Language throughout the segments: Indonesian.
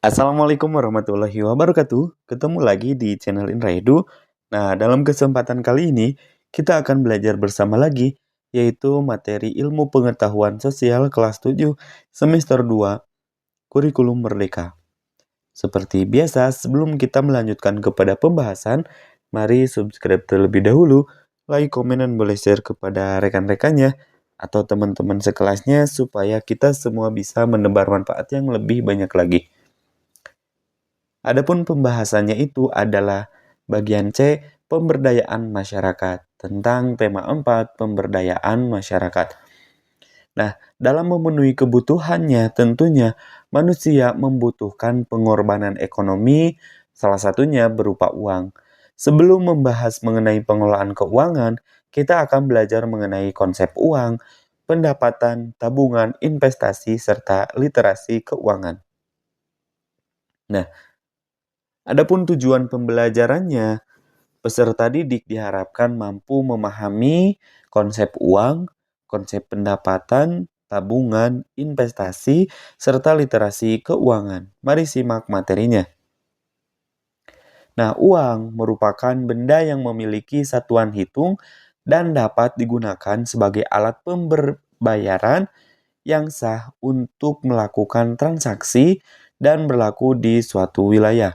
Assalamualaikum warahmatullahi wabarakatuh. Ketemu lagi di channel Inraedu. Nah, dalam kesempatan kali ini kita akan belajar bersama lagi, yaitu materi ilmu pengetahuan sosial kelas 7 semester 2 kurikulum merdeka. Seperti biasa, sebelum kita melanjutkan kepada pembahasan, mari subscribe terlebih dahulu, like, komen, dan boleh share kepada rekan-rekannya atau teman-teman sekelasnya supaya kita semua bisa menebar manfaat yang lebih banyak lagi. Adapun pembahasannya itu adalah bagian C, pemberdayaan masyarakat, tentang tema 4, pemberdayaan masyarakat. Nah, dalam memenuhi kebutuhannya tentunya manusia membutuhkan pengorbanan ekonomi, salah satunya berupa uang. Sebelum membahas mengenai pengelolaan keuangan, kita akan belajar mengenai konsep uang, pendapatan, tabungan, investasi, serta literasi keuangan. Nah, adapun tujuan pembelajarannya, peserta didik diharapkan mampu memahami konsep uang, konsep pendapatan, tabungan, investasi, serta literasi keuangan. Mari simak materinya. Nah, uang merupakan benda yang memiliki satuan hitung dan dapat digunakan sebagai alat pembayaran yang sah untuk melakukan transaksi dan berlaku di suatu wilayah.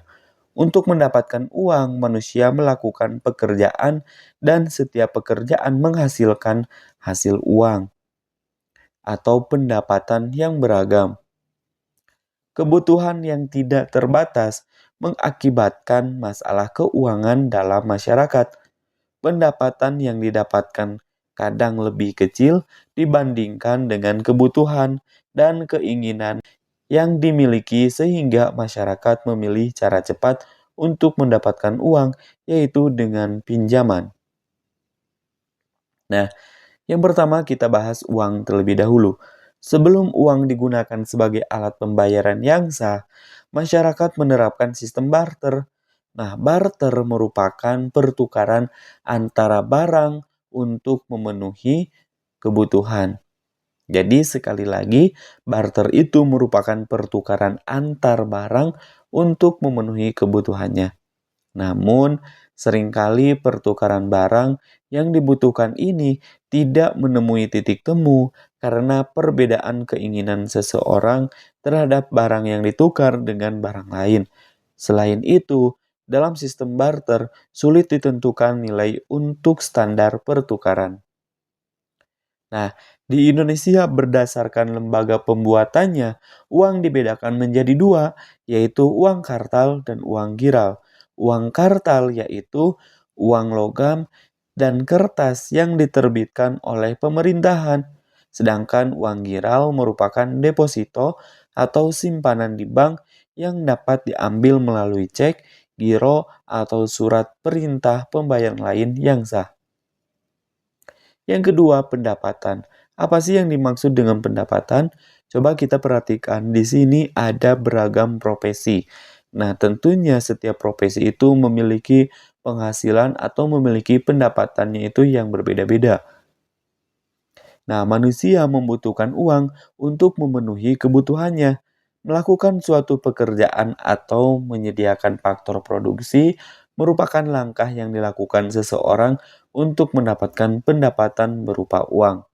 Untuk mendapatkan uang, manusia melakukan pekerjaan dan setiap pekerjaan menghasilkan hasil uang atau pendapatan yang beragam. Kebutuhan yang tidak terbatas mengakibatkan masalah keuangan dalam masyarakat. Pendapatan yang didapatkan kadang lebih kecil dibandingkan dengan kebutuhan dan keinginan yang dimiliki sehingga masyarakat memilih cara cepat untuk mendapatkan uang, yaitu dengan pinjaman. Nah, yang pertama kita bahas uang terlebih dahulu. Sebelum uang digunakan sebagai alat pembayaran yang sah, masyarakat menerapkan sistem barter. Nah, barter merupakan pertukaran antara barang untuk memenuhi kebutuhan. Jadi sekali lagi, barter itu merupakan pertukaran antar barang untuk memenuhi kebutuhannya. Namun, seringkali pertukaran barang yang dibutuhkan ini tidak menemui titik temu karena perbedaan keinginan seseorang terhadap barang yang ditukar dengan barang lain. Selain itu, dalam sistem barter sulit ditentukan nilai untuk standar pertukaran. Nah, di Indonesia berdasarkan lembaga pembuatannya, uang dibedakan menjadi dua, yaitu uang kartal dan uang giral. Uang kartal yaitu uang logam dan kertas yang diterbitkan oleh pemerintahan, sedangkan uang giral merupakan deposito atau simpanan di bank yang dapat diambil melalui cek, giro, atau surat perintah pembayaran lain yang sah. Yang kedua, pendapatan. Apa sih yang dimaksud dengan pendapatan? Coba kita perhatikan, di sini ada beragam profesi. Nah, tentunya setiap profesi itu memiliki penghasilan atau memiliki pendapatannya itu yang berbeda-beda. Nah, manusia membutuhkan uang untuk memenuhi kebutuhannya. Melakukan suatu pekerjaan atau menyediakan faktor produksi merupakan langkah yang dilakukan seseorang untuk mendapatkan pendapatan berupa uang.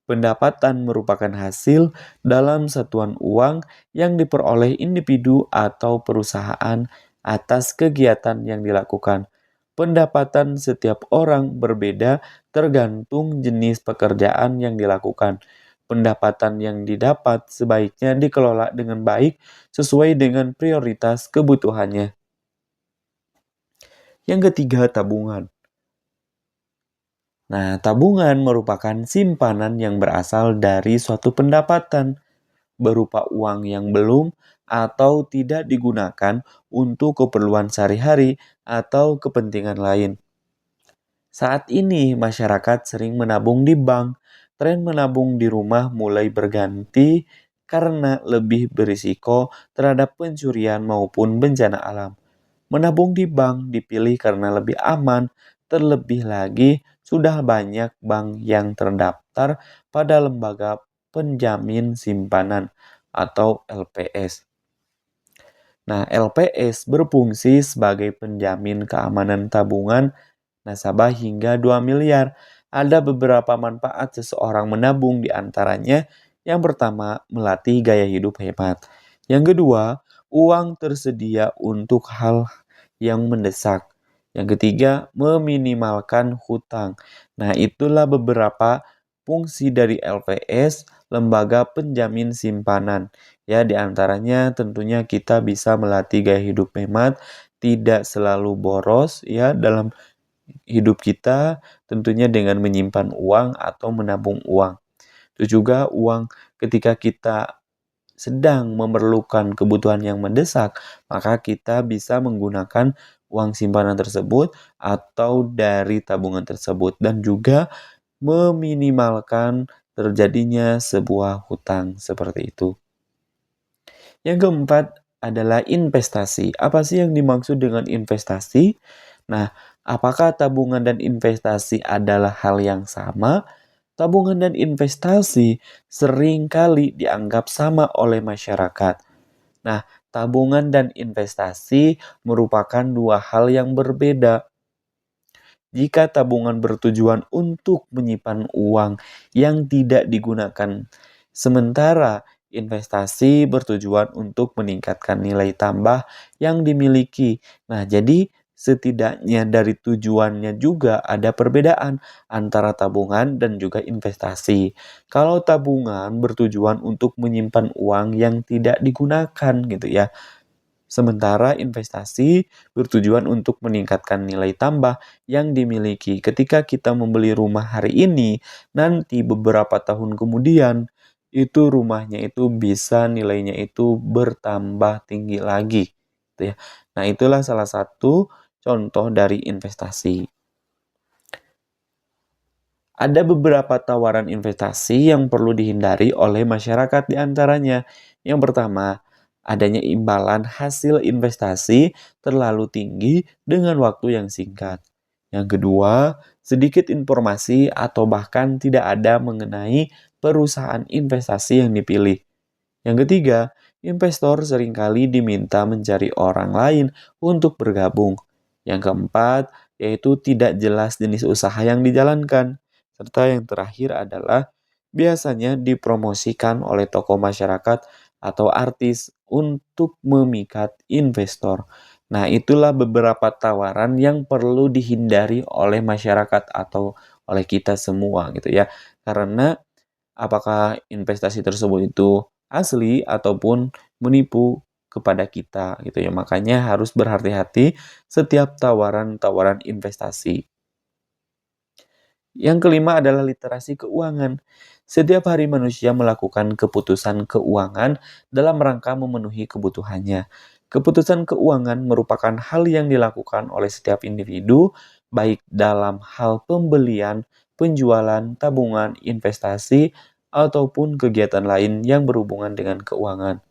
Pendapatan merupakan hasil dalam satuan uang yang diperoleh individu atau perusahaan atas kegiatan yang dilakukan. Pendapatan setiap orang berbeda tergantung jenis pekerjaan yang dilakukan. Pendapatan yang didapat sebaiknya dikelola dengan baik sesuai dengan prioritas kebutuhannya. Yang ketiga, tabungan. Nah, tabungan merupakan simpanan yang berasal dari suatu pendapatan berupa uang yang belum atau tidak digunakan untuk keperluan sehari-hari atau kepentingan lain. Saat ini, masyarakat sering menabung di bank. Tren menabung di rumah mulai berganti karena lebih berisiko terhadap pencurian maupun bencana alam. Menabung di bank dipilih karena lebih aman, terlebih lagi sudah banyak bank yang terdaftar pada lembaga penjamin simpanan atau LPS. Nah, LPS berfungsi sebagai penjamin keamanan tabungan nasabah hingga 2 miliar. Ada beberapa manfaat seseorang menabung, di antaranya yang pertama, melatih gaya hidup hemat. Yang kedua, uang tersedia untuk hal yang mendesak. Yang ketiga, meminimalkan hutang. Nah, itulah beberapa fungsi dari LPS, lembaga penjamin simpanan. Ya, di antaranya tentunya kita bisa melatih gaya hidup hemat, tidak selalu boros ya dalam hidup kita, tentunya dengan menyimpan uang atau menabung uang. Itu juga uang ketika kita sedang memerlukan kebutuhan yang mendesak, maka kita bisa menggunakan uang simpanan tersebut atau dari tabungan tersebut, dan juga meminimalkan terjadinya sebuah hutang seperti itu. Yang keempat adalah investasi. Apa sih yang dimaksud dengan investasi? Nah, apakah tabungan dan investasi adalah hal yang sama? Tabungan dan investasi seringkali dianggap sama oleh masyarakat. Nah, tabungan dan investasi merupakan dua hal yang berbeda. Jika tabungan bertujuan untuk menyimpan uang yang tidak digunakan, sementara investasi bertujuan untuk meningkatkan nilai tambah yang dimiliki. Nah, jadi setidaknya dari tujuannya juga ada perbedaan antara tabungan dan juga investasi. Kalau tabungan bertujuan untuk menyimpan uang yang tidak digunakan gitu ya. Sementara investasi bertujuan untuk meningkatkan nilai tambah yang dimiliki. Ketika kita membeli rumah hari ini, nanti beberapa tahun kemudian, itu rumahnya itu bisa nilainya itu bertambah tinggi lagi, gitu ya. Nah, itulah salah satu contoh dari investasi. Ada beberapa tawaran investasi yang perlu dihindari oleh masyarakat, di antaranya. Yang pertama, adanya imbalan hasil investasi terlalu tinggi dengan waktu yang singkat. Yang kedua, sedikit informasi atau bahkan tidak ada mengenai perusahaan investasi yang dipilih. Yang ketiga, investor seringkali diminta mencari orang lain untuk bergabung. Yang keempat, yaitu tidak jelas jenis usaha yang dijalankan. Serta yang terakhir adalah biasanya dipromosikan oleh tokoh masyarakat atau artis untuk memikat investor. Nah, itulah beberapa tawaran yang perlu dihindari oleh masyarakat atau oleh kita semua gitu ya. Karena apakah investasi tersebut itu asli ataupun menipu kepada kita gitu ya. Makanya harus berhati-hati setiap tawaran-tawaran investasi. Yang kelima adalah literasi keuangan. Setiap hari manusia melakukan keputusan keuangan dalam rangka memenuhi kebutuhannya. Keputusan keuangan merupakan hal yang dilakukan oleh setiap individu, baik dalam hal pembelian, penjualan, tabungan, investasi, ataupun kegiatan lain yang berhubungan dengan keuangan.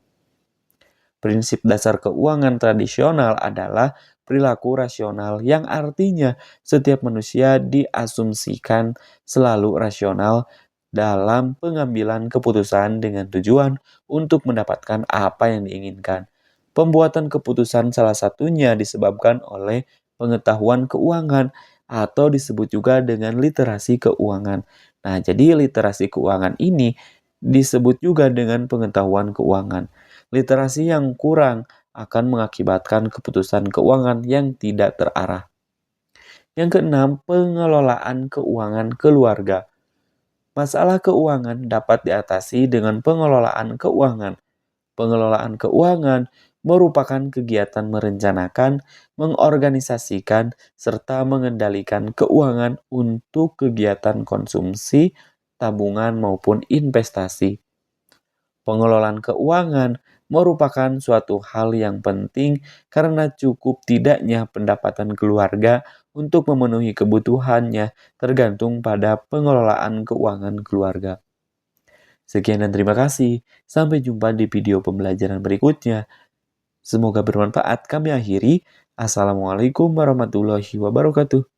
Prinsip dasar keuangan tradisional adalah perilaku rasional, yang artinya setiap manusia diasumsikan selalu rasional dalam pengambilan keputusan dengan tujuan untuk mendapatkan apa yang diinginkan. Pembuatan keputusan salah satunya disebabkan oleh pengetahuan keuangan atau disebut juga dengan literasi keuangan. Nah, jadi literasi keuangan ini disebut juga dengan pengetahuan keuangan. Literasi yang kurang akan mengakibatkan keputusan keuangan yang tidak terarah. Yang keenam, pengelolaan keuangan keluarga. Masalah keuangan dapat diatasi dengan pengelolaan keuangan. Pengelolaan keuangan merupakan kegiatan merencanakan, mengorganisasikan, serta mengendalikan keuangan untuk kegiatan konsumsi, tabungan, maupun investasi. Pengelolaan keuangan merupakan suatu hal yang penting karena cukup tidaknya pendapatan keluarga untuk memenuhi kebutuhannya tergantung pada pengelolaan keuangan keluarga. Sekian dan terima kasih. Sampai jumpa di video pembelajaran berikutnya. Semoga bermanfaat. Kami akhiri. Assalamualaikum warahmatullahi wabarakatuh.